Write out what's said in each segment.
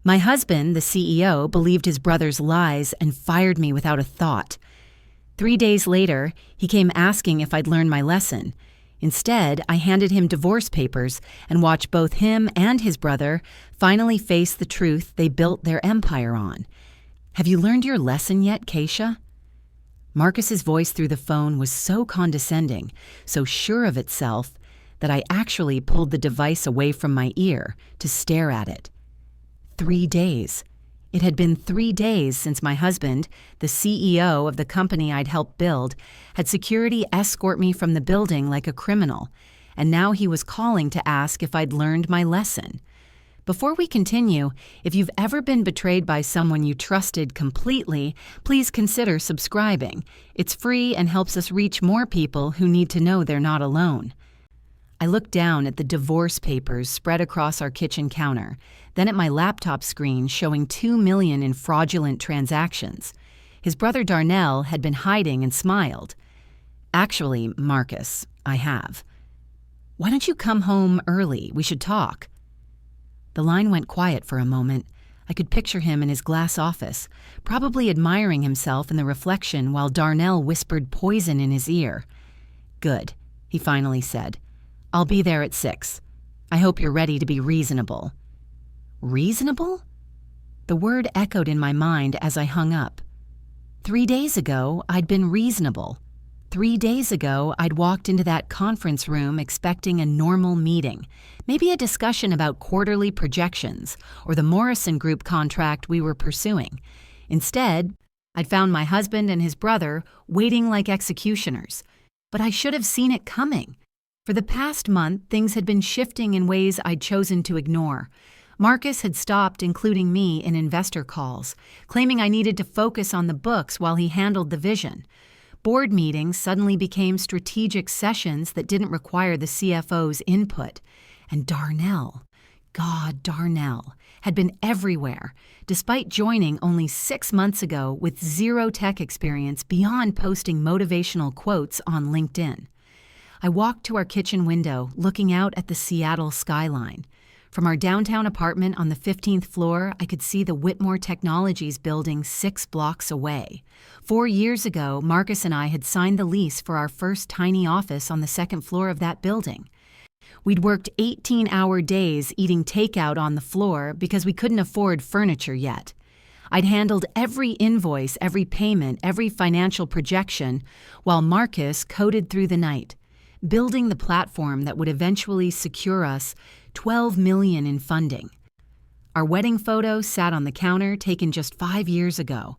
My husband, the CEO, believed his brother's lies and fired me without a thought. 3 days later, he came asking if I'd learned my lesson. Instead, I handed him divorce papers and watched both him and his brother finally face the truth they built their empire on. Have you learned your lesson yet, Keisha? Marcus's voice through the phone was so condescending, so sure of itself, that I actually pulled the device away from my ear to stare at it. 3 days. It had been 3 days since my husband, the CEO of the company I'd helped build, had security escort me from the building like a criminal, and now he was calling to ask if I'd learned my lesson. Before we continue, if you've ever been betrayed by someone you trusted completely, please consider subscribing. It's free and helps us reach more people who need to know they're not alone. I looked down at the divorce papers spread across our kitchen counter, then at my laptop screen showing 2 million in fraudulent transactions. His brother Darnell had been hiding and smiled. Actually, Marcus, I have. Why don't you come home early? We should talk. The line went quiet for a moment. I could picture him in his glass office, probably admiring himself in the reflection while Darnell whispered poison in his ear. Good, he finally said. I'll be there at 6. I hope you're ready to be reasonable. Reasonable? The word echoed in my mind as I hung up. 3 days ago, I'd been reasonable. 3 days ago, I'd walked into that conference room expecting a normal meeting, maybe a discussion about quarterly projections or the Morrison Group contract we were pursuing. Instead, I'd found my husband and his brother waiting like executioners. But I should have seen it coming. For the past month, things had been shifting in ways I'd chosen to ignore. Marcus had stopped including me in investor calls, claiming I needed to focus on the books while he handled the vision. Board meetings suddenly became strategic sessions that didn't require the CFO's input. And Darnell, Darnell, had been everywhere, despite joining only 6 months ago with zero tech experience beyond posting motivational quotes on LinkedIn. I walked to our kitchen window, looking out at the Seattle skyline. From our downtown apartment on the 15th floor, I could see the Whitmore Technologies building 6 blocks away. 4 years ago, Marcus and I had signed the lease for our first tiny office on the 2nd floor of that building. We'd worked 18-hour days eating takeout on the floor because we couldn't afford furniture yet. I'd handled every invoice, every payment, every financial projection, while Marcus coded through the night, building the platform that would eventually secure us $12 million in funding. Our wedding photo sat on the counter, taken just 5 years ago.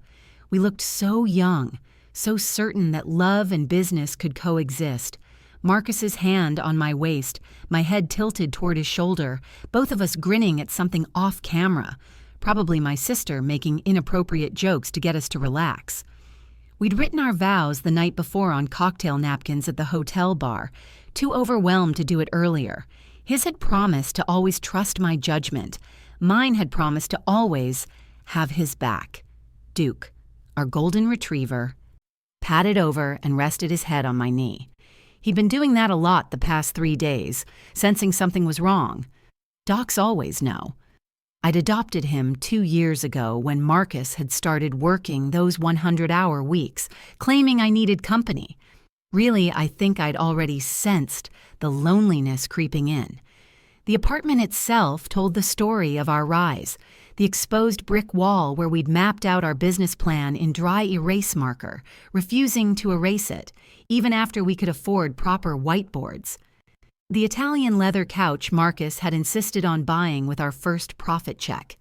We looked so young, so certain that love and business could coexist. Marcus's hand on my waist, my head tilted toward his shoulder, both of us grinning at something off camera, probably my sister making inappropriate jokes to get us to relax. We'd written our vows the night before on cocktail napkins at the hotel bar, too overwhelmed to do it earlier. His had promised to always trust my judgment. Mine had promised to always have his back. Duke, our golden retriever, patted over and rested his head on my knee. He'd been doing that a lot the past 3 days, sensing something was wrong. Docs always know. I'd adopted him 2 years ago when Marcus had started working those 100-hour weeks, claiming I needed company. Really, I think I'd already sensed the loneliness creeping in. The apartment itself told the story of our rise, the exposed brick wall where we'd mapped out our business plan in dry erase marker, refusing to erase it, even after we could afford proper whiteboards. The Italian leather couch Marcus had insisted on buying with our first profit check.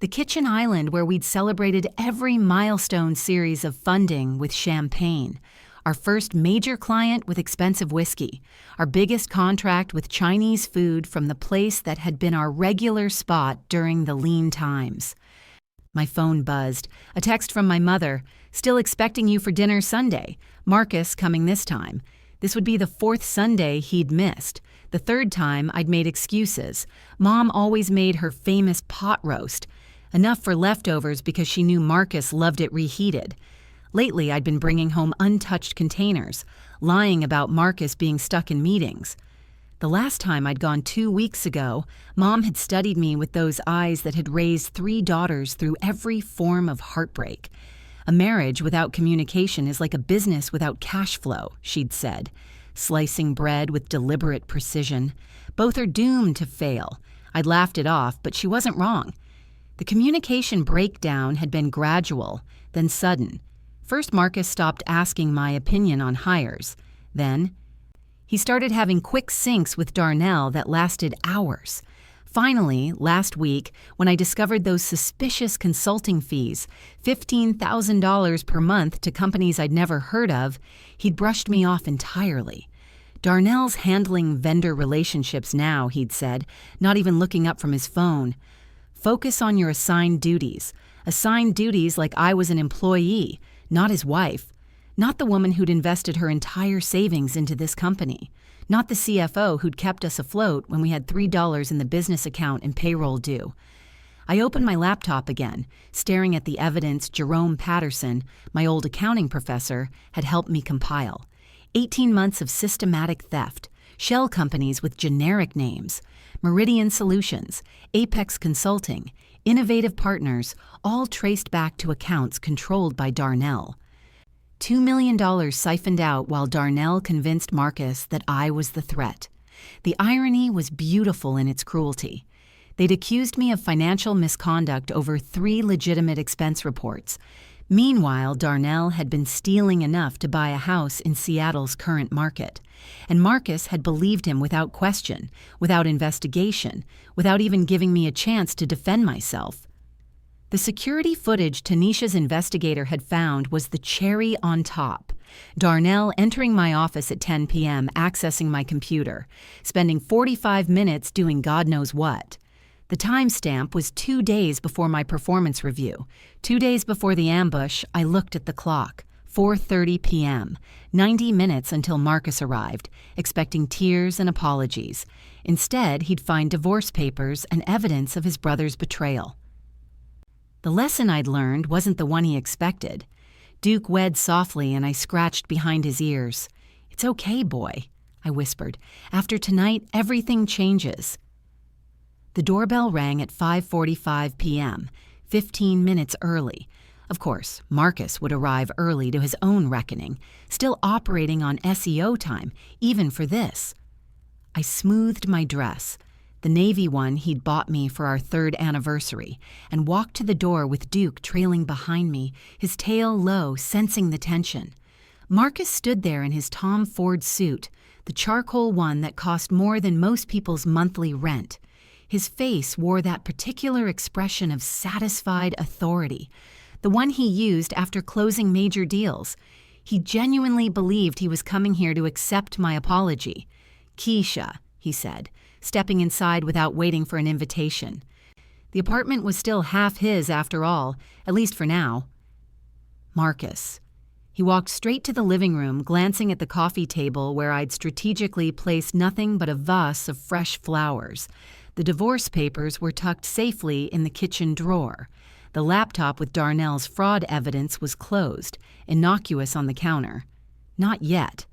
The kitchen island where we'd celebrated every milestone series of funding with champagne. Our first major client with expensive whiskey. Our biggest contract with Chinese food from the place that had been our regular spot during the lean times. My phone buzzed. A text from my mother. Still expecting you for dinner Sunday. Marcus coming this time. This would be the 4th Sunday he'd missed. The 3rd time I'd made excuses. Mom always made her famous pot roast. Enough for leftovers because she knew Marcus loved it reheated. Lately, I'd been bringing home untouched containers, lying about Marcus being stuck in meetings. The last time I'd gone 2 weeks ago, Mom had studied me with those eyes that had raised 3 daughters through every form of heartbreak. A marriage without communication is like a business without cash flow, she'd said, slicing bread with deliberate precision. Both are doomed to fail. I'd laughed it off, but she wasn't wrong. The communication breakdown had been gradual, then sudden. First, Marcus stopped asking my opinion on hires. Then, he started having quick syncs with Darnell that lasted hours. Finally, last week, when I discovered those suspicious consulting fees, $15,000 per month to companies I'd never heard of, he'd brushed me off entirely. Darnell's handling vendor relationships now, he'd said, not even looking up from his phone. Focus on your assigned duties. Assigned duties like I was an employee, not his wife. Not the woman who'd invested her entire savings into this company. Not the CFO who'd kept us afloat when we had $3 in the business account and payroll due. I opened my laptop again, staring at the evidence Jerome Patterson, my old accounting professor, had helped me compile. 18 months of systematic theft, shell companies with generic names, Meridian Solutions, Apex Consulting, Innovative Partners, all traced back to accounts controlled by Darnell. $2 million siphoned out while Darnell convinced Marcus that I was the threat. The irony was beautiful in its cruelty. They'd accused me of financial misconduct over 3 legitimate expense reports. Meanwhile, Darnell had been stealing enough to buy a house in Seattle's current market. And Marcus had believed him without question, without investigation, without even giving me a chance to defend myself. The security footage Tanisha's investigator had found was the cherry on top. Darnell entering my office at 10 p.m., accessing my computer, spending 45 minutes doing God knows what. The timestamp was 2 days before my performance review. 2 days before the ambush, I looked at the clock. 4:30 p.m., 90 minutes until Marcus arrived, expecting tears and apologies. Instead, he'd find divorce papers and evidence of his brother's betrayal. The lesson I'd learned wasn't the one he expected. Duke wed softly, and I scratched behind his ears. "It's okay, boy," I whispered. "After tonight, everything changes." The doorbell rang at 5:45 p.m., 15 minutes early. Of course, Marcus would arrive early to his own reckoning, still operating on SEO time, even for this. I smoothed my dress, the navy one he'd bought me for our 3rd anniversary, and walked to the door with Duke trailing behind me, his tail low, sensing the tension. Marcus stood there in his Tom Ford suit, the charcoal one that cost more than most people's monthly rent. His face wore that particular expression of satisfied authority, the one he used after closing major deals. He genuinely believed he was coming here to accept my apology. "Keisha," he said, stepping inside without waiting for an invitation. The apartment was still half his after all, at least for now. Marcus. He walked straight to the living room, glancing at the coffee table where I'd strategically placed nothing but a vase of fresh flowers. The divorce papers were tucked safely in the kitchen drawer. The laptop with Darnell's fraud evidence was closed, innocuous on the counter. "Not yet.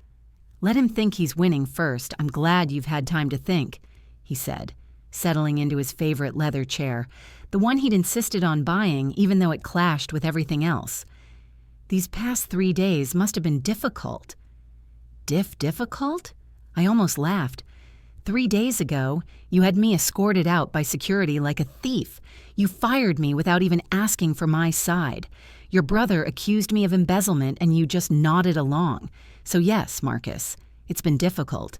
Let him think he's winning first. I'm glad you've had time to think," he said, settling into his favorite leather chair, the one he'd insisted on buying even though it clashed with everything else. "These past 3 days must have been difficult." Difficult? I almost laughed. 3 days ago, you had me escorted out by security like a thief. You fired me without even asking for my side. Your brother accused me of embezzlement and you just nodded along. So yes, Marcus, it's been difficult.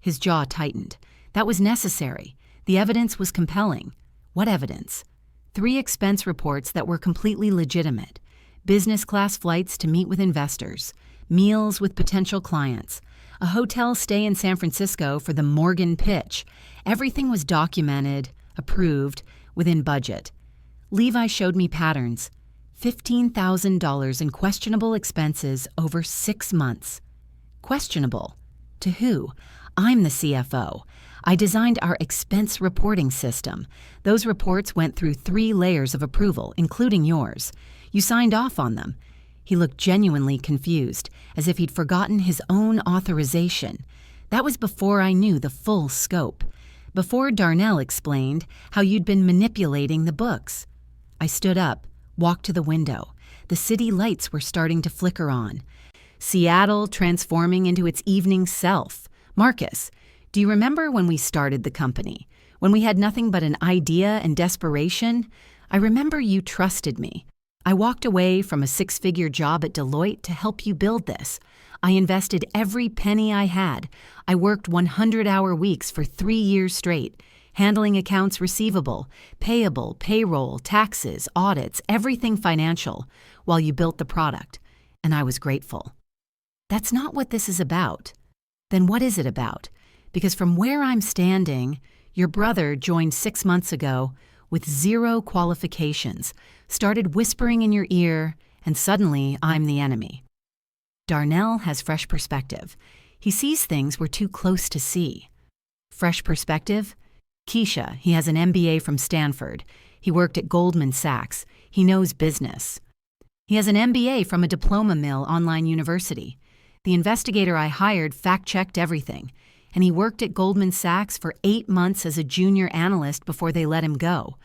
His jaw tightened. That was necessary. The evidence was compelling. What evidence? 3 expense reports that were completely legitimate. Business class flights to meet with investors. Meals with potential clients. A hotel stay in San Francisco for the Morgan pitch. Everything was documented, approved, within budget. Levi showed me patterns. $15,000 in questionable expenses over 6 months. Questionable? To who? I'm the CFO. I designed our expense reporting system. Those reports went through 3 layers of approval, including yours. You signed off on them. He looked genuinely confused, as if he'd forgotten his own authorization. That was before I knew the full scope, before Darnell explained how you'd been manipulating the books. I stood up, walked to the window. The city lights were starting to flicker on. Seattle transforming into its evening self. Marcus, do you remember when we started the company? When we had nothing but an idea and desperation? I remember you trusted me. I walked away from a 6-figure job at Deloitte to help you build this. I invested every penny I had. I worked 100-hour weeks for 3 years straight, handling accounts receivable, payable, payroll, taxes, audits, everything financial, while you built the product. And I was grateful. That's not what this is about. Then what is it about? Because from where I'm standing, your brother joined 6 months ago with 0 qualifications, started whispering in your ear, and suddenly I'm the enemy. Darnell has fresh perspective. He sees things we're too close to see. Fresh perspective? Keisha, he has an MBA from Stanford. He worked at Goldman Sachs. He knows business. He has an MBA from a diploma mill online university. The investigator I hired fact-checked everything, and he worked at Goldman Sachs for 8 months as a junior analyst before they let him go.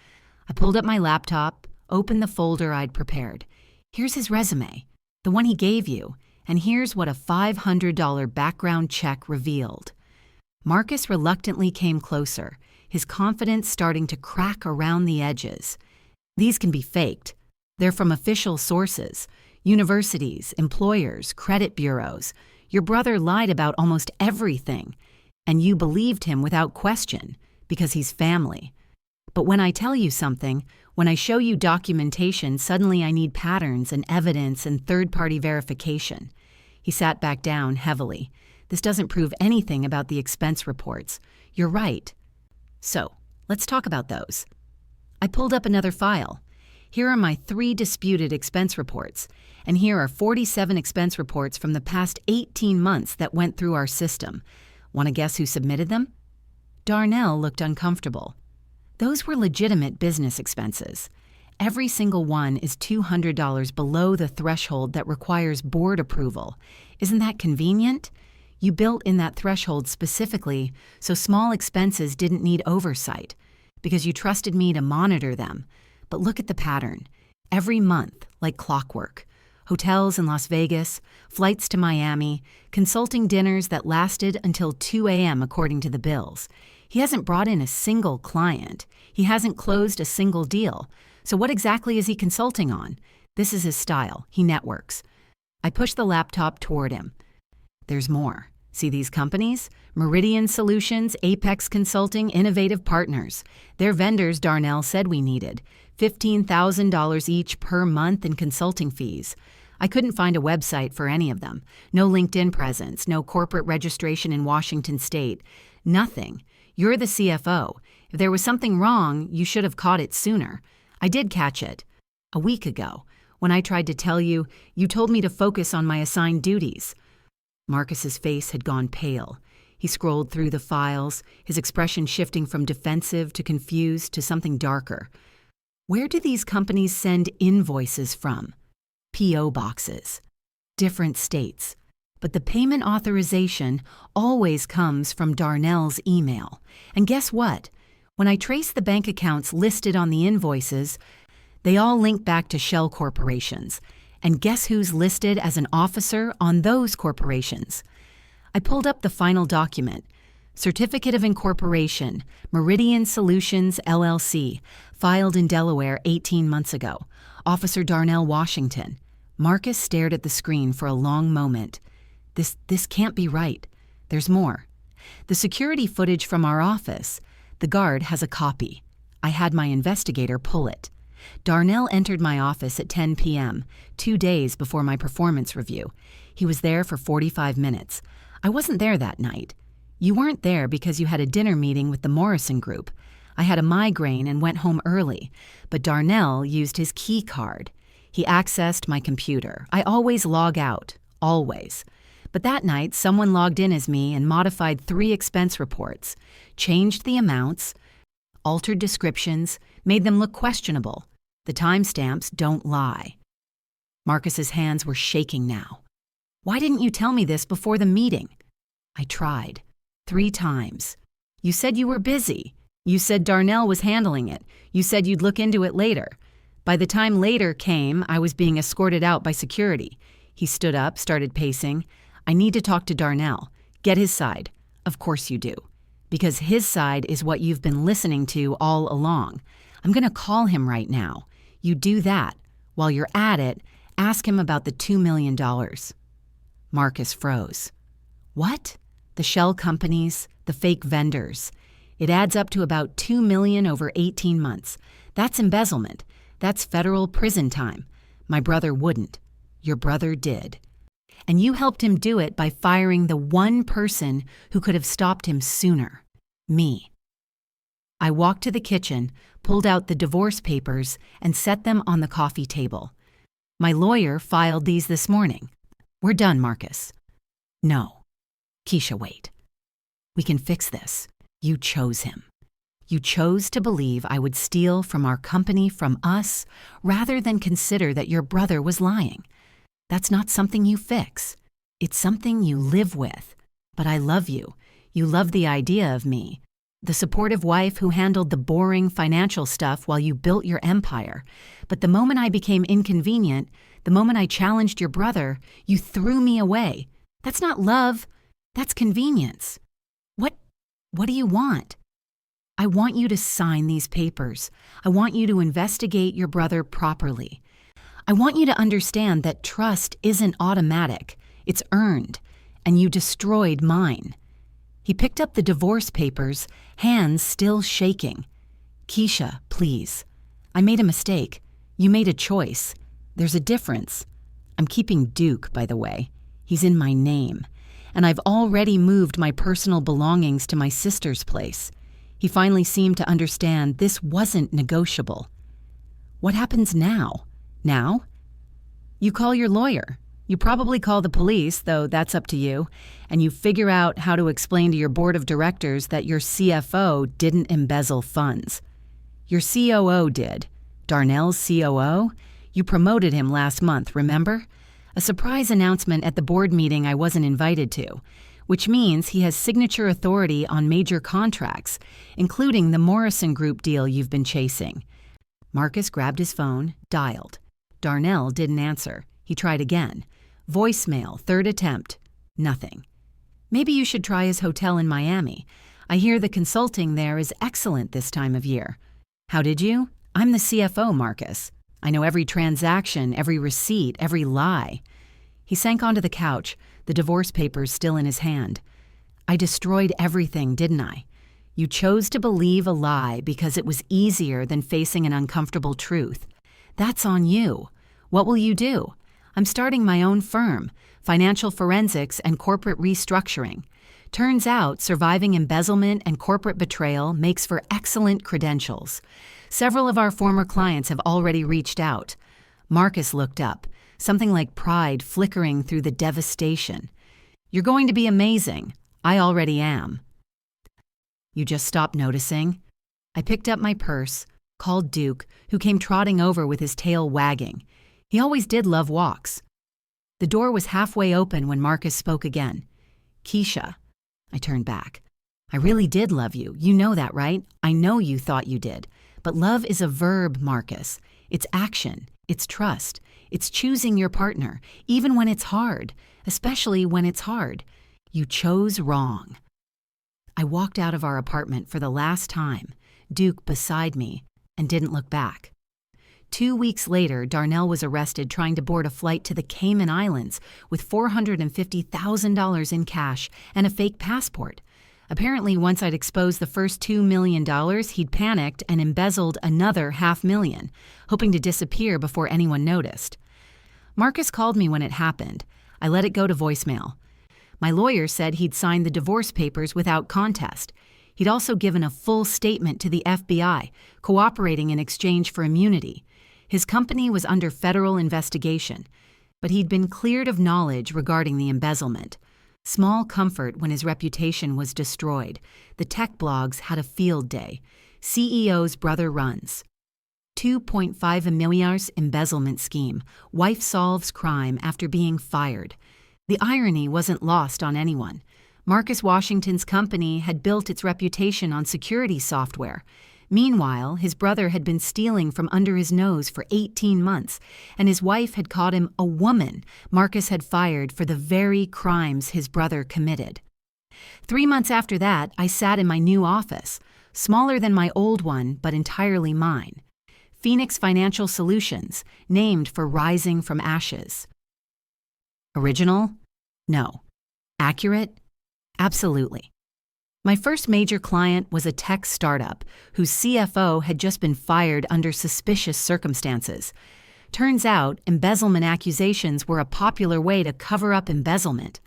I pulled up my laptop, opened the folder I'd prepared. Here's his resume, the one he gave you, and here's what a $500 background check revealed. Marcus reluctantly came closer, his confidence starting to crack around the edges. These can be faked. They're from official sources, universities, employers, credit bureaus. Your brother lied about almost everything, and you believed him without question because he's family. But when I tell you something, when I show you documentation, suddenly I need patterns and evidence and third-party verification. He sat back down heavily. This doesn't prove anything about the expense reports. You're right. So, let's talk about those. I pulled up another file. Here are my 3 disputed expense reports, and here are 47 expense reports from the past 18 months that went through our system. Want to guess who submitted them? Darnell looked uncomfortable. Those were legitimate business expenses. Every single one is $200 below the threshold that requires board approval. Isn't that convenient? You built in that threshold specifically so small expenses didn't need oversight, because you trusted me to monitor them. But look at the pattern. Every month, like clockwork. Hotels in Las Vegas, flights to Miami, consulting dinners that lasted until 2 a.m. according to the bills. He hasn't brought in a single client. He hasn't closed a single deal. So what exactly is he consulting on? This is his style. He networks. I pushed the laptop toward him. There's more. See these companies? Meridian Solutions, Apex Consulting, Innovative Partners. They're vendors Darnell said we needed. $15,000 each per month in consulting fees. I couldn't find a website for any of them. No LinkedIn presence, no corporate registration in Washington State. Nothing. You're the CFO. If there was something wrong, you should have caught it sooner. I did catch it. A week ago, when I tried to tell you, you told me to focus on my assigned duties. Marcus's face had gone pale. He scrolled through the files, his expression shifting from defensive to confused to something darker. Where do these companies send invoices from? P.O. boxes. Different states. But the payment authorization always comes from Darnell's email. And guess what? When I trace the bank accounts listed on the invoices, they all link back to shell corporations. And guess who's listed as an officer on those corporations? I pulled up the final document. Certificate of Incorporation, Meridian Solutions, LLC, filed in Delaware 18 months ago. Officer Darnell Washington. Marcus stared at the screen for a long moment. This can't be right. There's more. The security footage from our office. The guard has a copy. I had my investigator pull it. Darnell entered my office at 10 p.m., 2 days before my performance review. He was there for 45 minutes. I wasn't there that night. You weren't there because you had a dinner meeting with the Morrison Group. I had a migraine and went home early, but Darnell used his key card. He accessed my computer. I always log out, always. But that night, someone logged in as me and modified 3 expense reports, changed the amounts, altered descriptions, made them look questionable. The timestamps don't lie. Marcus's hands were shaking now. Why didn't you tell me this before the meeting? I tried. 3 times. You said you were busy. You said Darnell was handling it. You said you'd look into it later. By the time later came, I was being escorted out by security. He stood up, started pacing. I need to talk to Darnell. Get his side. Of course you do. Because his side is what you've been listening to all along. I'm going to call him right now. You do that. While you're at it, ask him about the $2 million. Marcus froze. What? The shell companies, the fake vendors. It adds up to about $2 million over 18 months. That's embezzlement. That's federal prison time. My brother wouldn't. Your brother did. And you helped him do it by firing the one person who could have stopped him sooner. Me. I walked to the kitchen, pulled out the divorce papers, and set them on the coffee table. My lawyer filed these this morning. We're done, Marcus. No. Keisha, wait. We can fix this. You chose him. You chose to believe I would steal from our company, from us, rather than consider that your brother was lying. That's not something you fix. It's something you live with. But I love you. You love the idea of me. The supportive wife who handled the boring financial stuff while you built your empire. But the moment I became inconvenient, the moment I challenged your brother, you threw me away. That's not love. That's convenience. What do you want? I want you to sign these papers. I want you to investigate your brother properly. I want you to understand that trust isn't automatic. It's earned. And you destroyed mine. He picked up the divorce papers, hands still shaking. Keisha, please. I made a mistake. You made a choice. There's a difference. I'm keeping Duke, by the way. He's in my name. And I've already moved my personal belongings to my sister's place. He finally seemed to understand this wasn't negotiable. What happens now? Now? You call your lawyer. You probably call the police, though that's up to you, and you figure out how to explain to your board of directors that your CFO didn't embezzle funds. Your COO did. Darnell's COO? You promoted him last month, remember? A surprise announcement at the board meeting I wasn't invited to, which means he has signature authority on major contracts, including the Morrison Group deal you've been chasing. Marcus grabbed his phone, dialed. Darnell didn't answer. He tried again. Voicemail, third attempt. Nothing. Maybe you should try his hotel in Miami. I hear the consulting there is excellent this time of year. How did you? I'm the CFO, Marcus. I know every transaction, every receipt, every lie. He sank onto the couch, the divorce papers still in his hand. I destroyed everything, didn't I? You chose to believe a lie because it was easier than facing an uncomfortable truth. That's on you. What will you do? I'm starting my own firm, financial forensics and corporate restructuring. Turns out surviving embezzlement and corporate betrayal makes for excellent credentials. Several of our former clients have already reached out. Marcus looked up, something like pride flickering through the devastation. You're going to be amazing. I already am. You just stopped noticing? I picked up my purse, called Duke, who came trotting over with his tail wagging. He always did love walks. The door was halfway open when Marcus spoke again. Keisha. I turned back. I really did love you. You know that, right? I know you thought you did. But love is a verb, Marcus. It's action. It's trust. It's choosing your partner, even when it's hard, especially when it's hard. You chose wrong. I walked out of our apartment for the last time, Duke beside me, and didn't look back. 2 weeks later, Darnell was arrested trying to board a flight to the Cayman Islands with $450,000 in cash and a fake passport. Apparently, once I'd exposed the first $2 million, he'd panicked and embezzled another $500,000, hoping to disappear before anyone noticed. Marcus called me when it happened. I let it go to voicemail. My lawyer said he'd signed the divorce papers without contest. He'd also given a full statement to the FBI, cooperating in exchange for immunity. His company was under federal investigation, but he'd been cleared of knowledge regarding the embezzlement. Small comfort when his reputation was destroyed. The tech blogs had a field day. CEO's brother runs. $2.5 million embezzlement scheme. Wife solves crime after being fired. The irony wasn't lost on anyone. Marcus Washington's company had built its reputation on security software. Meanwhile, his brother had been stealing from under his nose for 18 months, and his wife had called him a woman Marcus had fired for the very crimes his brother committed. 3 months after that, I sat in my new office, smaller than my old one, but entirely mine. Phoenix Financial Solutions, named for rising from ashes. Original? No. Accurate? Absolutely. My first major client was a tech startup whose CFO had just been fired under suspicious circumstances. Turns out, embezzlement accusations were a popular way to cover up embezzlement.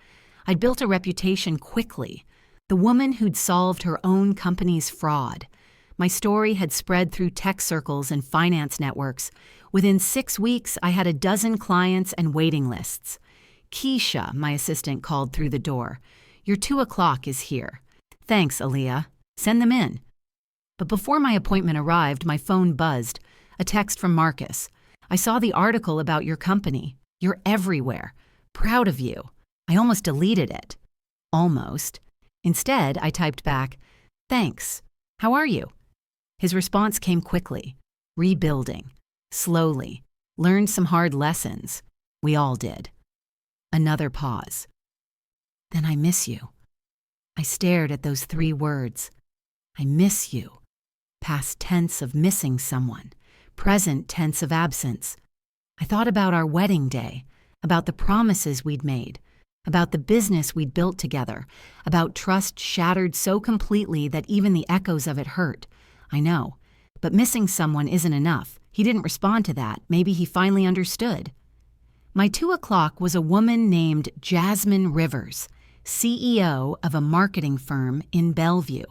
I'd built a reputation quickly, the woman who'd solved her own company's fraud. My story had spread through tech circles and finance networks. Within 6 weeks, I had a dozen clients and waiting lists. Keisha, my assistant, called through the door. "Your 2:00 is here." "Thanks, Aaliyah. Send them in." But before my appointment arrived, my phone buzzed. A text from Marcus. "I saw the article about your company. You're everywhere. Proud of you." I almost deleted it. Almost. Instead, I typed back, "Thanks. How are you?" His response came quickly. "Rebuilding. Slowly. Learned some hard lessons. We all did." Another pause. "Then I miss you." I stared at those 3 words. I miss you. Past tense of missing someone. Present tense of absence. I thought about our wedding day, about the promises we'd made, about the business we'd built together, about trust shattered so completely that even the echoes of it hurt. I know, but missing someone isn't enough. He didn't respond to that. Maybe he finally understood. My 2:00 was a woman named Jasmine Rivers, CEO of a marketing firm in Bellevue.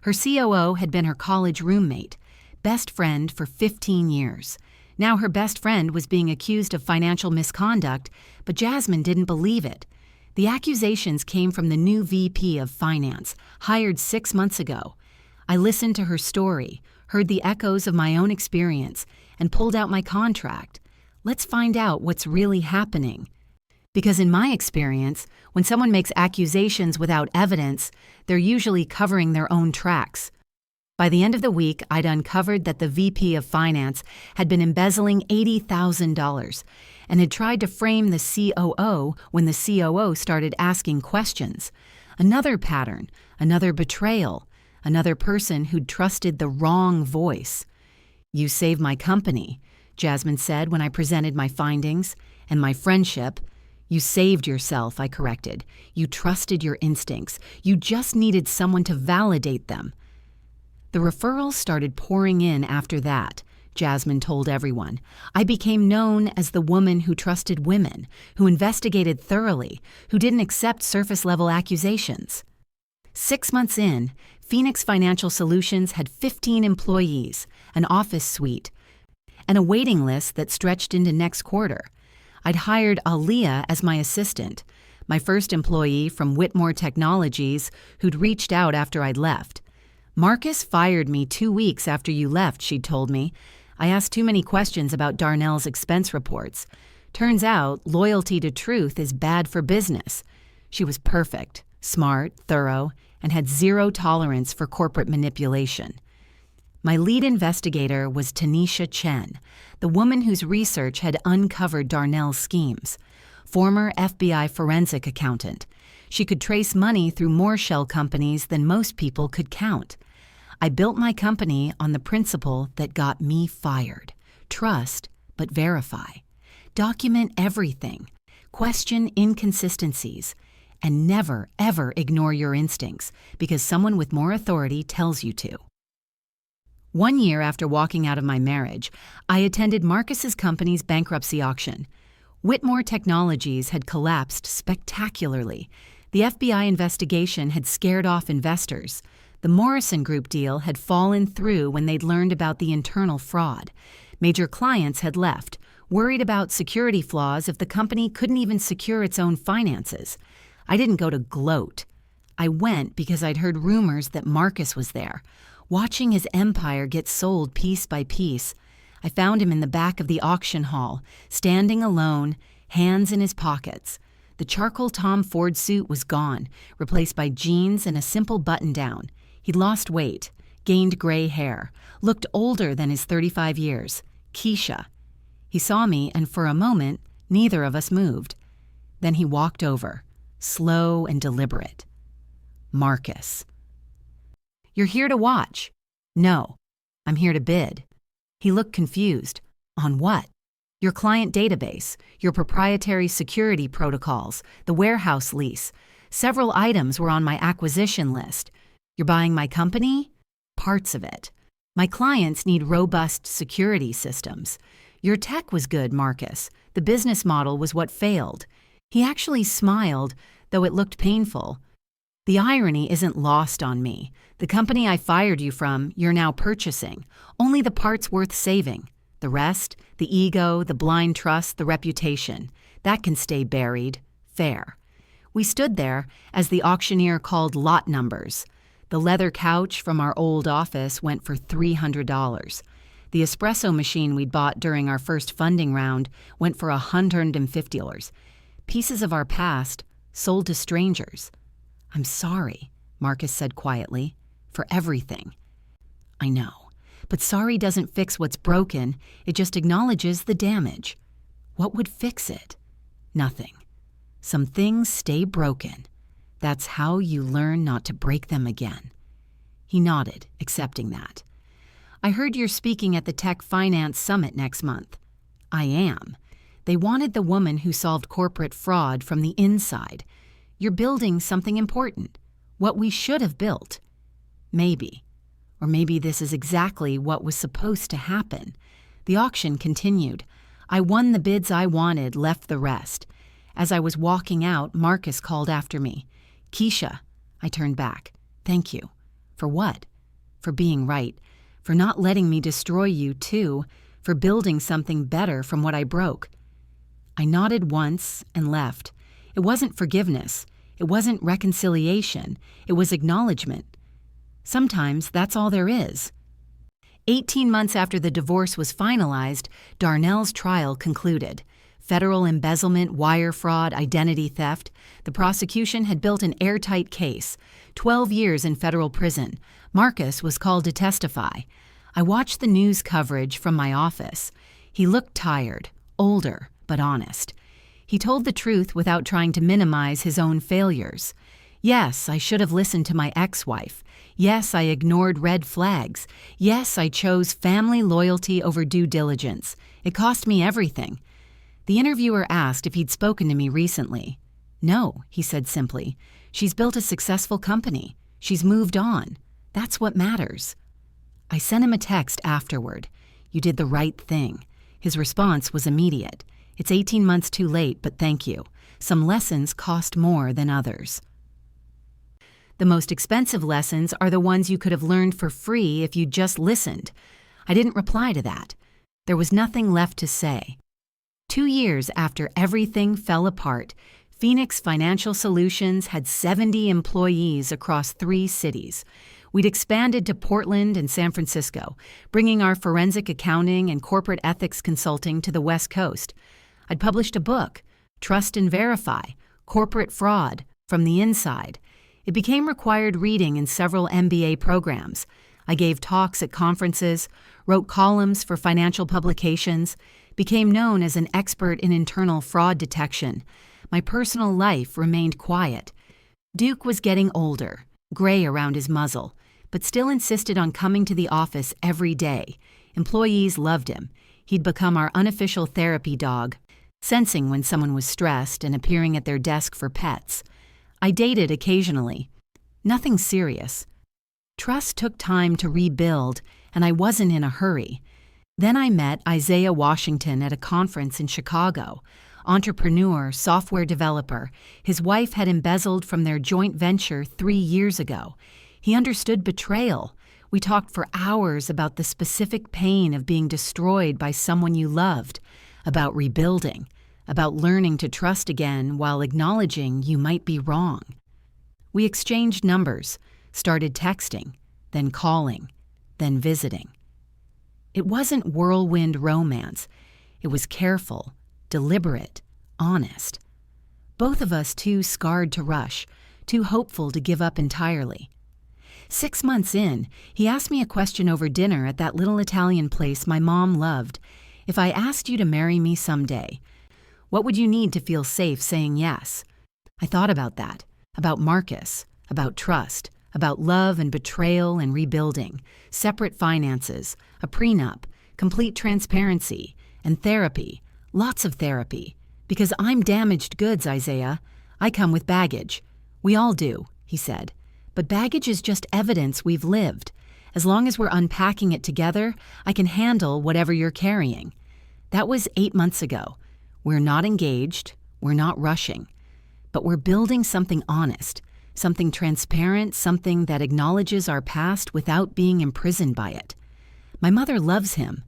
Her COO had been her college roommate, best friend for 15 years. Now her best friend was being accused of financial misconduct, but Jasmine didn't believe it. The accusations came from the new VP of Finance, hired 6 months ago. I listened to her story, heard the echoes of my own experience, and pulled out my contract. Let's find out what's really happening. Because in my experience, when someone makes accusations without evidence, they're usually covering their own tracks. By the end of the week, I'd uncovered that the VP of Finance had been embezzling $80,000 and had tried to frame the COO when the COO started asking questions. Another pattern, another betrayal, another person who'd trusted the wrong voice. "You saved my company," Jasmine said when I presented my findings, "and my friendship." "You saved yourself," I corrected. "You trusted your instincts. You just needed someone to validate them." The referrals started pouring in after that, Jasmine told everyone. I became known as the woman who trusted women, who investigated thoroughly, who didn't accept surface-level accusations. 6 months in, Phoenix Financial Solutions had 15 employees, an office suite, and a waiting list that stretched into next quarter. I'd hired Aaliyah as my assistant, my first employee from Whitmore Technologies who'd reached out after I'd left. "Marcus fired me 2 weeks after you left," she'd told me. "I asked too many questions about Darnell's expense reports. Turns out loyalty to truth is bad for business." She was perfect, smart, thorough, and had zero tolerance for corporate manipulation. My lead investigator was Tanisha Chen, the woman whose research had uncovered Darnell's schemes. Former FBI forensic accountant. She could trace money through more shell companies than most people could count. I built my company on the principle that got me fired. Trust, but verify. Document everything. Question inconsistencies. And never, ever ignore your instincts because someone with more authority tells you to. 1 year after walking out of my marriage, I attended Marcus's company's bankruptcy auction. Whitmore Technologies had collapsed spectacularly. The FBI investigation had scared off investors. The Morrison Group deal had fallen through when they'd learned about the internal fraud. Major clients had left, worried about security flaws if the company couldn't even secure its own finances. I didn't go to gloat. I went because I'd heard rumors that Marcus was there, watching his empire get sold piece by piece. I found him in the back of the auction hall, standing alone, hands in his pockets. The The charcoal Tom Ford suit was gone, replaced by jeans and a simple button-down. He'd lost weight, gained gray hair, looked older than his 35 years. Keisha. He saw me, and for a moment, neither of us moved. Then he walked over, slow and deliberate. Marcus. "You're here to watch." "No, I'm here to bid." He looked confused. "On what?" "Your client database, your proprietary security protocols, the warehouse lease. Several items were on my acquisition list. You're buying my company?" "Parts of it. My clients need robust security systems. Your tech was good, Marcus. The business model was what failed." He actually smiled, though it looked painful. "The irony isn't lost on me. The company I fired you from, you're now purchasing. Only the parts worth saving. The rest, the ego, the blind trust, the reputation, that can stay buried. Fair." We stood there as the auctioneer called lot numbers. The leather couch from our old office went for $300. The espresso machine we'd bought during our first funding round went for $150. Pieces of our past sold to strangers. "I'm sorry," Marcus said quietly, "for everything." "I know, but sorry doesn't fix what's broken, it just acknowledges the damage." "What would fix it?" "Nothing. Some things stay broken. That's how you learn not to break them again." He nodded, accepting that. "I heard you're speaking at the Tech Finance Summit next month." "I am. They wanted the woman who solved corporate fraud from the inside. You're building something important, what we should have built." "Maybe. Or maybe this is exactly what was supposed to happen." The auction continued. I won the bids I wanted, left the rest. As I was walking out, Marcus called after me. "Keisha." I turned back. "Thank you." "For what?" "For being right. For not letting me destroy you, too. For building something better from what I broke." I nodded once and left. It wasn't forgiveness. It wasn't reconciliation. It was acknowledgement. Sometimes that's all there is. 18 months after the divorce was finalized, Darnell's trial concluded. Federal embezzlement, wire fraud, identity theft. The prosecution had built an airtight case. 12 years in federal prison. Marcus was called to testify. I watched the news coverage from my office. He looked tired, older, but honest. He told the truth without trying to minimize his own failures. Yes, I should have listened to my ex-wife. Yes, I ignored red flags. Yes, I chose family loyalty over due diligence. It cost me everything. The interviewer asked if he'd spoken to me recently. "No," he said simply. "She's built a successful company. She's moved on. That's what matters." I sent him a text afterward. "You did the right thing." His response was immediate. "It's 18 months too late, but thank you. Some lessons cost more than others." The most expensive lessons are the ones you could have learned for free if you'd just listened. I didn't reply to that. There was nothing left to say. 2 years after everything fell apart, Phoenix Financial Solutions had 70 employees across 3 cities. We'd expanded to Portland and San Francisco, bringing our forensic accounting and corporate ethics consulting to the West Coast. I'd published a book, Trust and Verify, Corporate Fraud, From the Inside. It became required reading in several MBA programs. I gave talks at conferences, wrote columns for financial publications, became known as an expert in internal fraud detection. My personal life remained quiet. Duke was getting older, gray around his muzzle, but still insisted on coming to the office every day. Employees loved him. He'd become our unofficial therapy dog, sensing when someone was stressed and appearing at their desk for pets. I dated occasionally. Nothing serious. Trust took time to rebuild, and I wasn't in a hurry. Then I met Isaiah Washington at a conference in Chicago. Entrepreneur, software developer. His wife had embezzled from their joint venture 3 years ago. He understood betrayal. We talked for hours about the specific pain of being destroyed by someone you loved, about rebuilding, about learning to trust again while acknowledging you might be wrong. We exchanged numbers, started texting, then calling, then visiting. It wasn't whirlwind romance. It was careful, deliberate, honest. Both of us too scarred to rush, too hopeful to give up entirely. 6 months in, he asked me a question over dinner at that little Italian place my mom loved. If I asked you to marry me someday, what would you need to feel safe saying yes? I thought about that, about Marcus, about trust, about love and betrayal and rebuilding, separate finances, a prenup, complete transparency, and therapy, lots of therapy. Because I'm damaged goods, Isaiah. I come with baggage. We all do, he said. But baggage is just evidence we've lived. As long as we're unpacking it together, I can handle whatever you're carrying. That was 8 months ago. We're not engaged. We're not rushing. But we're building something honest, something transparent, something that acknowledges our past without being imprisoned by it. My mother loves him.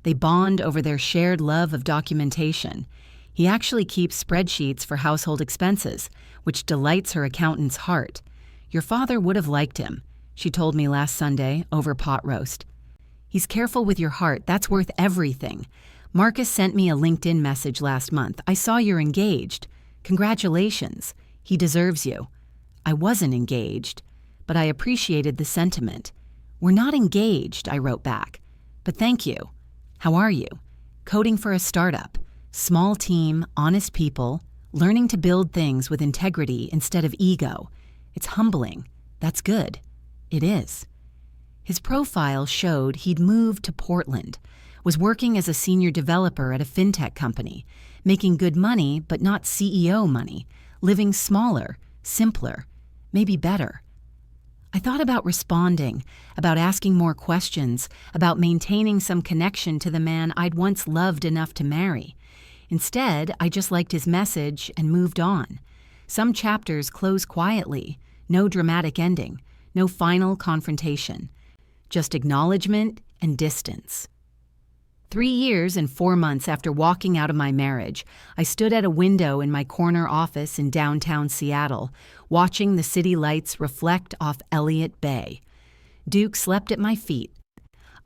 They bond over their shared love of documentation. He actually keeps spreadsheets for household expenses, which delights her accountant's heart. Your father would have liked him, she told me last Sunday over pot roast. He's careful with your heart. That's worth everything. Marcus sent me a LinkedIn message last month. I saw you're engaged. Congratulations. He deserves you. I wasn't engaged, but I appreciated the sentiment. We're not engaged, I wrote back. But thank you. How are you? Coding for a startup. Small team, honest people, learning to build things with integrity instead of ego. It's humbling. That's good. It is. His profile showed he'd moved to Portland, was working as a senior developer at a fintech company, making good money but not CEO money, living smaller, simpler, maybe better. I thought about responding, about asking more questions, about maintaining some connection to the man I'd once loved enough to marry. Instead, I just liked his message and moved on. Some chapters close quietly, no dramatic ending, no final confrontation, just acknowledgement and distance. 3 years and 4 months after walking out of my marriage, I stood at a window in my corner office in downtown Seattle, watching the city lights reflect off Elliott Bay. Duke slept at my feet.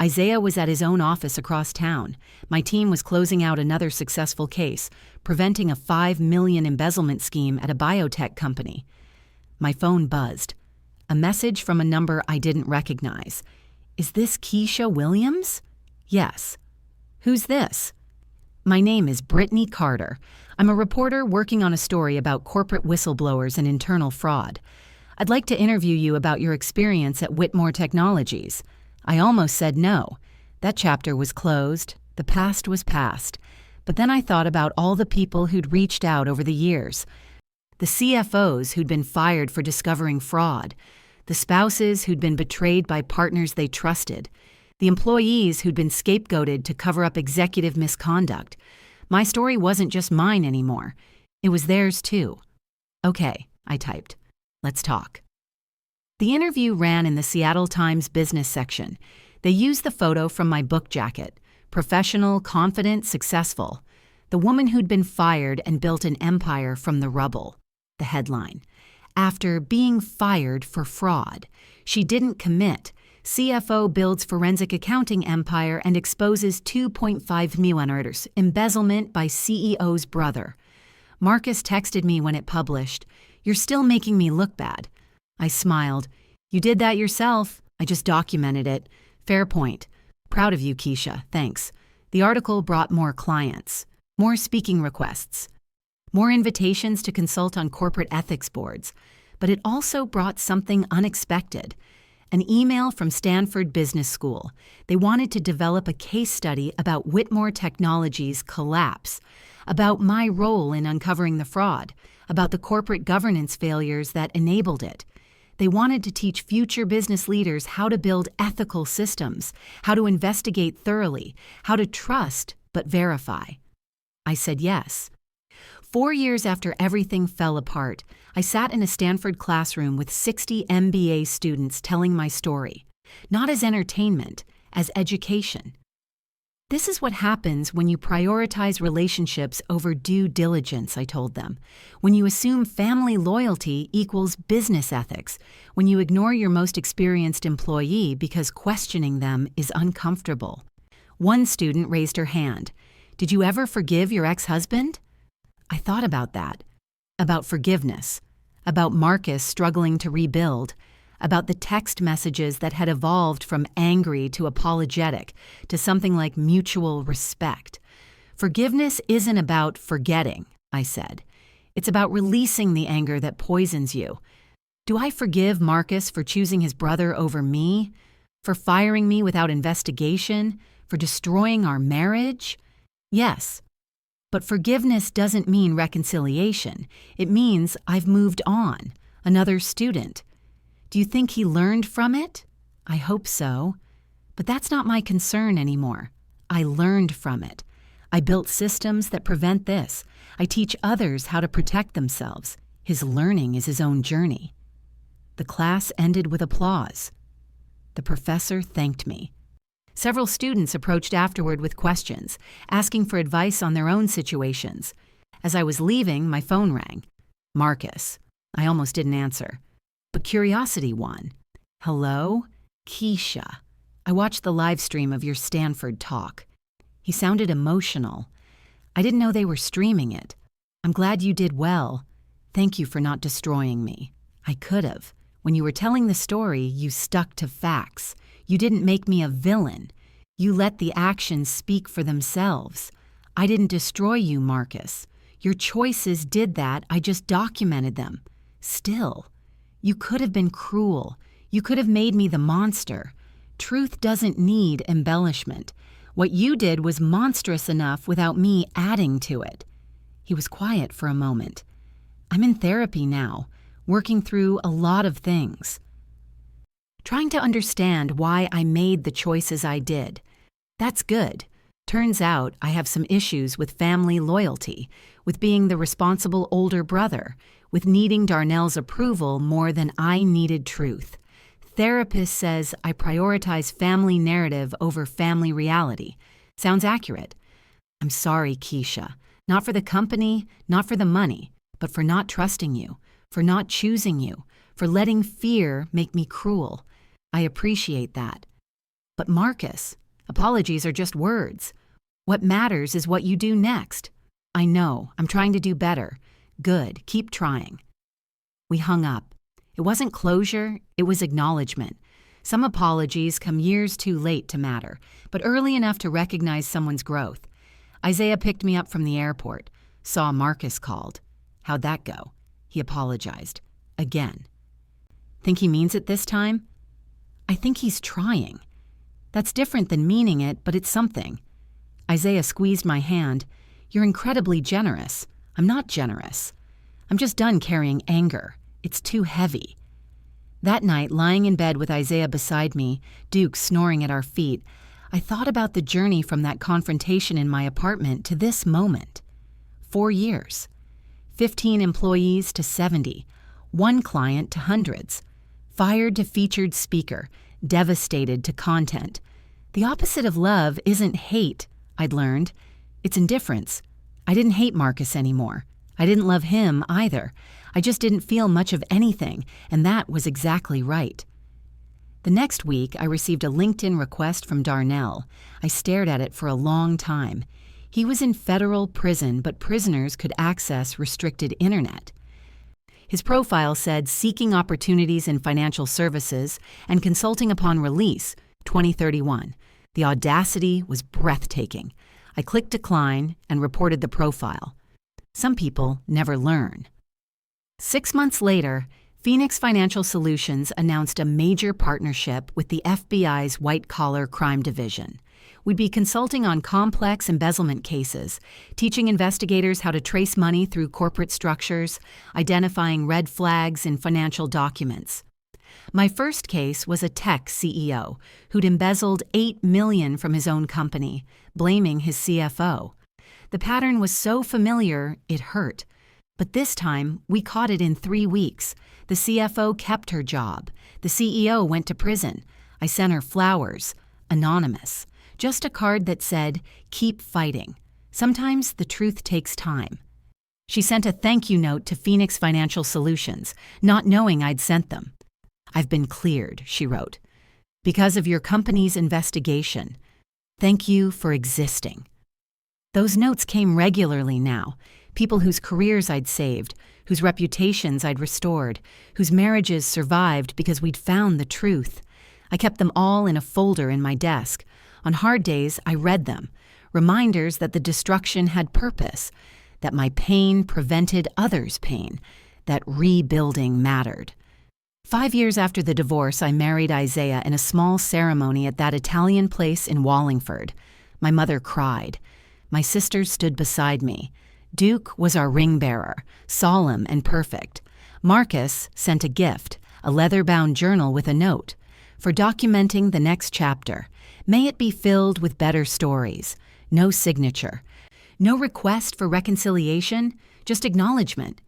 Isaiah was at his own office across town. My team was closing out another successful case, preventing a $5 million embezzlement scheme at a biotech company. My phone buzzed. A message from a number I didn't recognize. Is this Keisha Williams? Yes. Who's this? My name is Brittany Carter. I'm a reporter working on a story about corporate whistleblowers and internal fraud. I'd like to interview you about your experience at Whitmore Technologies. I almost said no. That chapter was closed. The past was past. But then I thought about all the people who'd reached out over the years. The CFOs who'd been fired for discovering fraud. The spouses who'd been betrayed by partners they trusted. The employees who'd been scapegoated to cover up executive misconduct. My story wasn't just mine anymore. It was theirs too. Okay, I typed. Let's talk. The interview ran in the Seattle Times business section. They used the photo from my book jacket. Professional, confident, successful. The woman who'd been fired and built an empire from the rubble. The headline. After being fired for fraud, she didn't commit. CFO builds forensic accounting empire and exposes 2.5 million embezzlement by CEO's brother. Marcus texted me when it published, "You're still making me look bad." I smiled. "You did that yourself. I just documented it. Fair point. Proud of you, Keisha. Thanks." The article brought more clients, more speaking requests, more invitations to consult on corporate ethics boards. But it also brought something unexpected. An email from Stanford Business School. They wanted to develop a case study about Whitmore Technologies' collapse, about my role in uncovering the fraud, about the corporate governance failures that enabled it. They wanted to teach future business leaders how to build ethical systems, how to investigate thoroughly, how to trust but verify. I said yes. 4 years after everything fell apart, I sat in a Stanford classroom with 60 MBA students telling my story, not as entertainment, as education. This is what happens when you prioritize relationships over due diligence, I told them. When you assume family loyalty equals business ethics. When you ignore your most experienced employee because questioning them is uncomfortable. One student raised her hand. "Did you ever forgive your ex-husband?" I thought about that. about forgiveness, about Marcus struggling to rebuild, about the text messages that had evolved from angry to apologetic to something like mutual respect. Forgiveness isn't about forgetting, I said. It's about releasing the anger that poisons you. Do I forgive Marcus for choosing his brother over me? For firing me without investigation? For destroying our marriage? Yes. But forgiveness doesn't mean reconciliation. It means I've moved on, another student. Do you think he learned from it? I hope so. But that's not my concern anymore. I learned from it. I built systems that prevent this. I teach others how to protect themselves. His learning is his own journey. The class ended with applause. The professor thanked me. Several students approached afterward with questions, asking for advice on their own situations. As I was leaving, my phone rang. Marcus. I almost didn't answer. But curiosity won. Hello? Keisha. I watched the live stream of your Stanford talk. He sounded emotional. I didn't know they were streaming it. I'm glad you did well. Thank you for not destroying me. I could have. When you were telling the story, you stuck to facts. You didn't make me a villain. You let the actions speak for themselves. I didn't destroy you, Marcus. Your choices did that. I just documented them. Still, you could have been cruel. You could have made me the monster. Truth doesn't need embellishment. What you did was monstrous enough without me adding to it. He was quiet for a moment. I'm in therapy now, working through a lot of things. Trying to understand why I made the choices I did. That's good. Turns out I have some issues with family loyalty, with being the responsible older brother, with needing Darnell's approval more than I needed truth. Therapist says I prioritize family narrative over family reality. Sounds accurate. I'm sorry, Keisha. Not for the company, not for the money, but for not trusting you, for not choosing you, for letting fear make me cruel. I appreciate that. But Marcus, apologies are just words. What matters is what you do next. I know, I'm trying to do better. Good, keep trying. We hung up. It wasn't closure, it was acknowledgement. Some apologies come years too late to matter, but early enough to recognize someone's growth. Isaiah picked me up from the airport. Saw Marcus called. How'd that go? He apologized. Again. Think he means it this time? I think he's trying. That's different than meaning it, but it's something. Isaiah squeezed my hand. You're incredibly generous. I'm not generous. I'm just done carrying anger. It's too heavy. That night, lying in bed with Isaiah beside me, Duke snoring at our feet, I thought about the journey from that confrontation in my apartment to this moment. 4 years. 15 employees to 70. 1 client to hundreds. Fired to featured speaker. Devastated to content. The opposite of love isn't hate, I'd learned. It's indifference. I didn't hate Marcus anymore. I didn't love him either. I just didn't feel much of anything, and that was exactly right. The next week, I received a LinkedIn request from Darnell. I stared at it for a long time. He was in federal prison, but prisoners could access restricted internet. His profile said seeking opportunities in financial services and consulting upon release, 2031. The audacity was breathtaking. I clicked decline and reported the profile. Some people never learn. 6 months later, Phoenix Financial Solutions announced a major partnership with the FBI's white-collar crime division. We'd be consulting on complex embezzlement cases, teaching investigators how to trace money through corporate structures, identifying red flags in financial documents. My first case was a tech CEO who'd embezzled $8 million from his own company, blaming his CFO. The pattern was so familiar, it hurt. But this time, we caught it in 3 weeks. The CFO kept her job. The CEO went to prison. I sent her flowers. Anonymous. Just a card that said, "Keep fighting." Sometimes the truth takes time. She sent a thank you note to Phoenix Financial Solutions, not knowing I'd sent them. "I've been cleared," she wrote, "because of your company's investigation. Thank you for existing." Those notes came regularly now. People whose careers I'd saved, whose reputations I'd restored, whose marriages survived because we'd found the truth. I kept them all in a folder in my desk. On hard days, I read them, reminders that the destruction had purpose, that my pain prevented others' pain, that rebuilding mattered. 5 years after the divorce, I married Isaiah in a small ceremony at that Italian place in Wallingford. My mother cried. My sisters stood beside me. Duke was our ring bearer, solemn and perfect. Marcus sent a gift, a leather-bound journal with a note, for documenting the next chapter. May it be filled with better stories. No signature. No request for reconciliation, just acknowledgement.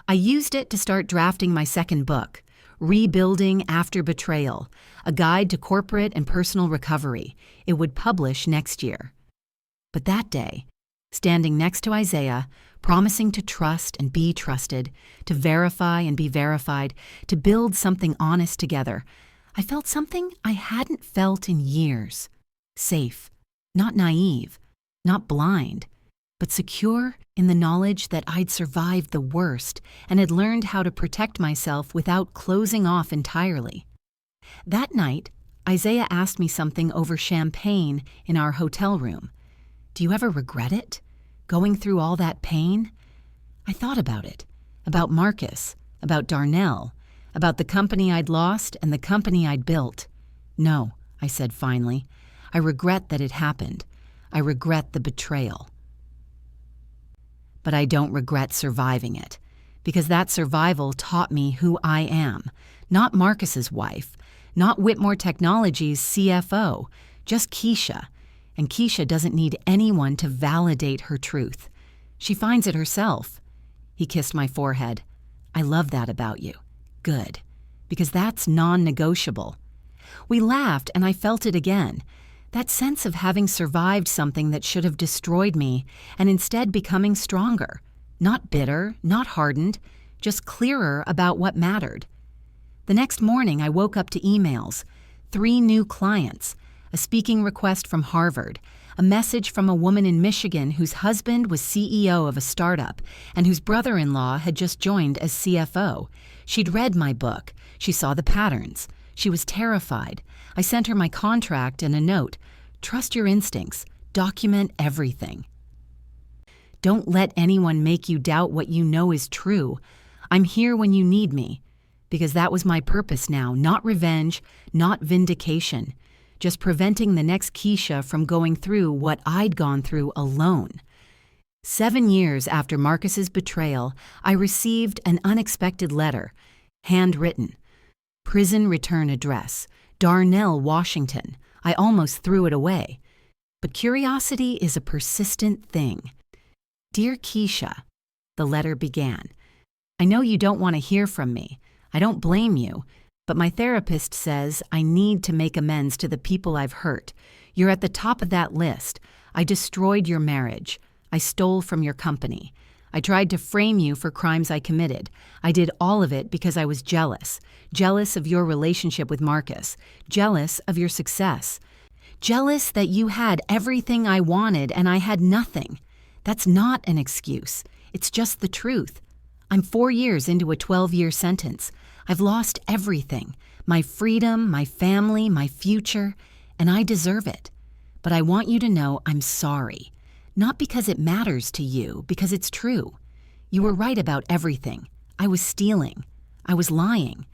I used it to start drafting my second book, Rebuilding After Betrayal, a guide to corporate and personal recovery. It would publish next year. But that day, standing next to Isaiah, promising to trust and be trusted, to verify and be verified, to build something honest together, I felt something I hadn't felt in years. Safe, not naive, not blind, but secure in the knowledge that I'd survived the worst and had learned how to protect myself without closing off entirely. That night, Isaiah asked me something over champagne in our hotel room. Do you ever regret it? Going through all that pain? I thought about it, about Marcus, about Darnell, about the company I'd lost and the company I'd built. No, I said finally. I regret that it happened. I regret the betrayal. But I don't regret surviving it, because that survival taught me who I am, not Marcus's wife, not Whitmore Technologies' CFO, just Keisha. And Keisha doesn't need anyone to validate her truth. She finds it herself. He kissed my forehead. I love that about you. Good, because that's non-negotiable. We laughed and I felt it again. That sense of having survived something that should have destroyed me and instead becoming stronger. Not bitter, not hardened, just clearer about what mattered. The next morning I woke up to emails. 3 new clients, a speaking request from Harvard, a message from a woman in Michigan whose husband was CEO of a startup and whose brother-in-law had just joined as CFO. She'd read my book. She saw the patterns. She was terrified. I sent her my contract and a note. Trust your instincts. Document everything. Don't let anyone make you doubt what you know is true. I'm here when you need me. Because that was my purpose now, not revenge, not vindication. Just preventing the next Keisha from going through what I'd gone through alone. 7 years after Marcus's betrayal, I received an unexpected letter, handwritten. Prison return address, Darnell, Washington. I almost threw it away. But curiosity is a persistent thing. Dear Keisha, the letter began. I know you don't want to hear from me. I don't blame you. But my therapist says I need to make amends to the people I've hurt. You're at the top of that list. I destroyed your marriage. I stole from your company. I tried to frame you for crimes I committed. I did all of it because I was jealous. Jealous of your relationship with Marcus. Jealous of your success. Jealous that you had everything I wanted and I had nothing. That's not an excuse. It's just the truth. I'm 4 years into a 12-year sentence. I've lost everything. My freedom, my family, my future, and I deserve it. But I want you to know I'm sorry. Not because it matters to you, because it's true. You were right about everything. I was stealing. I was lying.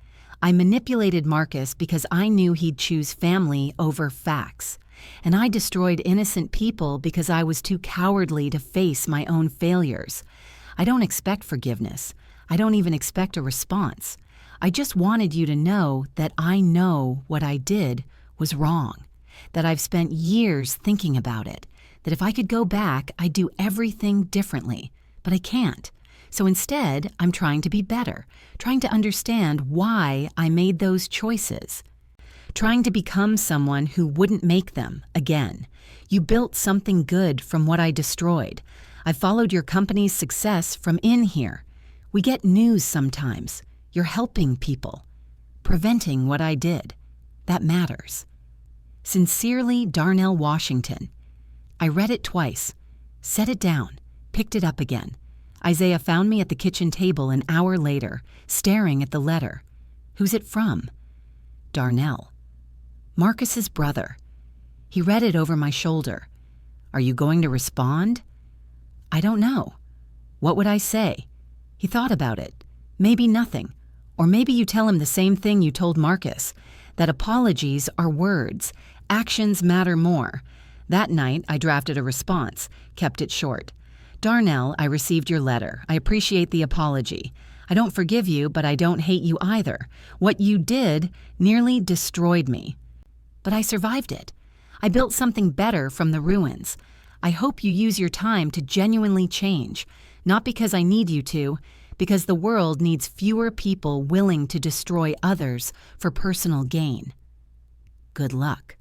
I manipulated Marcus because I knew he'd choose family over facts. And I destroyed innocent people because I was too cowardly to face my own failures. I don't expect forgiveness. I don't even expect a response. I just wanted you to know that I know what I did was wrong, that I've spent years thinking about it, that if I could go back, I'd do everything differently, but I can't. So instead, I'm trying to be better, trying to understand why I made those choices, trying to become someone who wouldn't make them again. You built something good from what I destroyed. I followed your company's success from in here. We get news sometimes. You're helping people, preventing what I did. That matters. Sincerely, Darnell, Washington. I read it twice, set it down, picked it up again. Isaiah found me at the kitchen table an hour later, staring at the letter. Who's it from? Darnell. Marcus's brother. He read it over my shoulder. Are you going to respond? I don't know. What would I say? He thought about it. Maybe nothing. Or maybe you tell him the same thing you told Marcus, that apologies are words, actions matter more. That night, I drafted a response, kept it short. Darnell, I received your letter. I appreciate the apology. I don't forgive you, but I don't hate you either. What you did nearly destroyed me. But I survived it. I built something better from the ruins. I hope you use your time to genuinely change, not because I need you to, because the world needs fewer people willing to destroy others for personal gain. Good luck.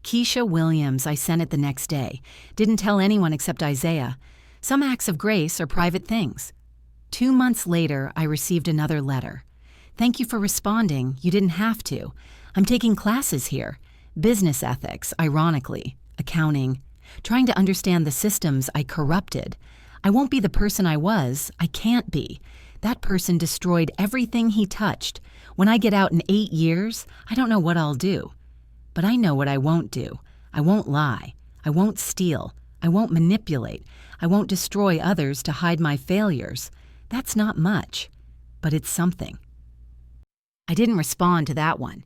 Keisha Williams, I sent it the next day. Didn't tell anyone except Isaiah. Some acts of grace are private things. 2 months later, I received another letter. Thank you for responding. You didn't have to. I'm taking classes here. Business ethics, ironically, accounting, trying to understand the systems I corrupted. I won't be the person I was. I can't be. That person destroyed everything he touched. When I get out in 8 years, I don't know what I'll do. But I know what I won't do. I won't lie. I won't steal. I won't manipulate. I won't destroy others to hide my failures. That's not much, but it's something. I didn't respond to that one.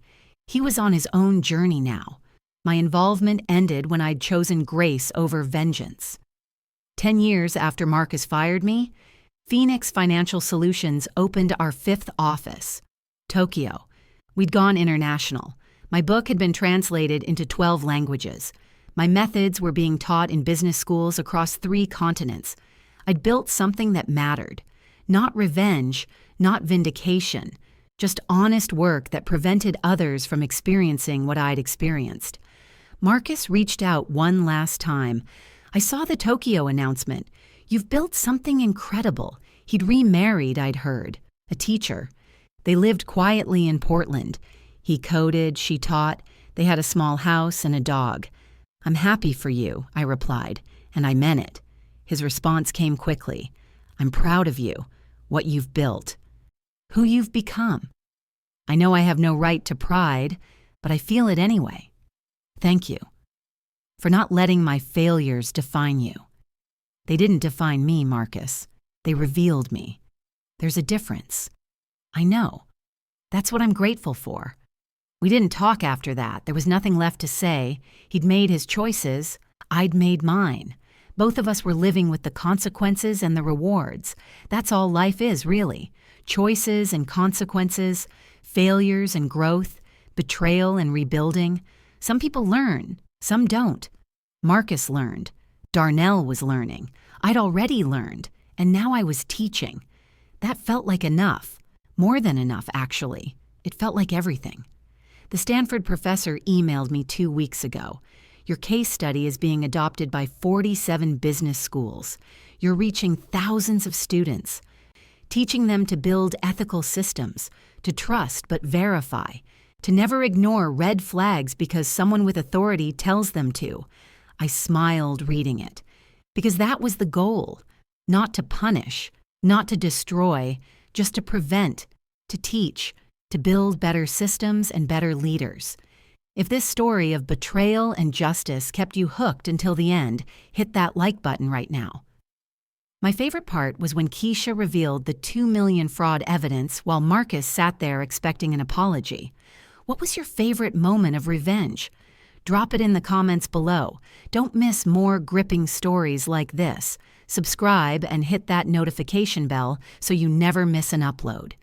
He was on his own journey now. My involvement ended when I'd chosen grace over vengeance. 10 years after Marcus fired me, Phoenix Financial Solutions opened our 5th office, Tokyo. We'd gone international. My book had been translated into 12 languages. My methods were being taught in business schools across 3 continents. I'd built something that mattered. Not revenge, not vindication, just honest work that prevented others from experiencing what I'd experienced. Marcus reached out one last time. I saw the Tokyo announcement. You've built something incredible. He'd remarried, I'd heard. A teacher. They lived quietly in Portland. He coded, she taught. They had a small house and a dog. I'm happy for you, I replied, and I meant it. His response came quickly. I'm proud of you, what you've built, who you've become. I know I have no right to pride, but I feel it anyway. Thank you for not letting my failures define you. They didn't define me, Marcus. They revealed me. There's a difference. I know. That's what I'm grateful for. We didn't talk after that. There was nothing left to say. He'd made his choices. I'd made mine. Both of us were living with the consequences and the rewards. That's all life is, really. Choices and consequences, failures and growth, betrayal and rebuilding. Some people learn, some don't. Marcus learned. Darnell was learning. I'd already learned, and now I was teaching. That felt like enough. More than enough, actually. It felt like everything. The Stanford professor emailed me 2 weeks ago. Your case study is being adopted by 47 business schools. You're reaching thousands of students, teaching them to build ethical systems, to trust but verify, to never ignore red flags because someone with authority tells them to. I smiled reading it, because that was the goal, not to punish, not to destroy, just to prevent, to teach, to build better systems and better leaders. If this story of betrayal and justice kept you hooked until the end, hit that like button right now. My favorite part was when Keisha revealed the 2 million fraud evidence while Marcus sat there expecting an apology. What was your favorite moment of revenge? Drop it in the comments below. Don't miss more gripping stories like this. Subscribe and hit that notification bell so you never miss an upload.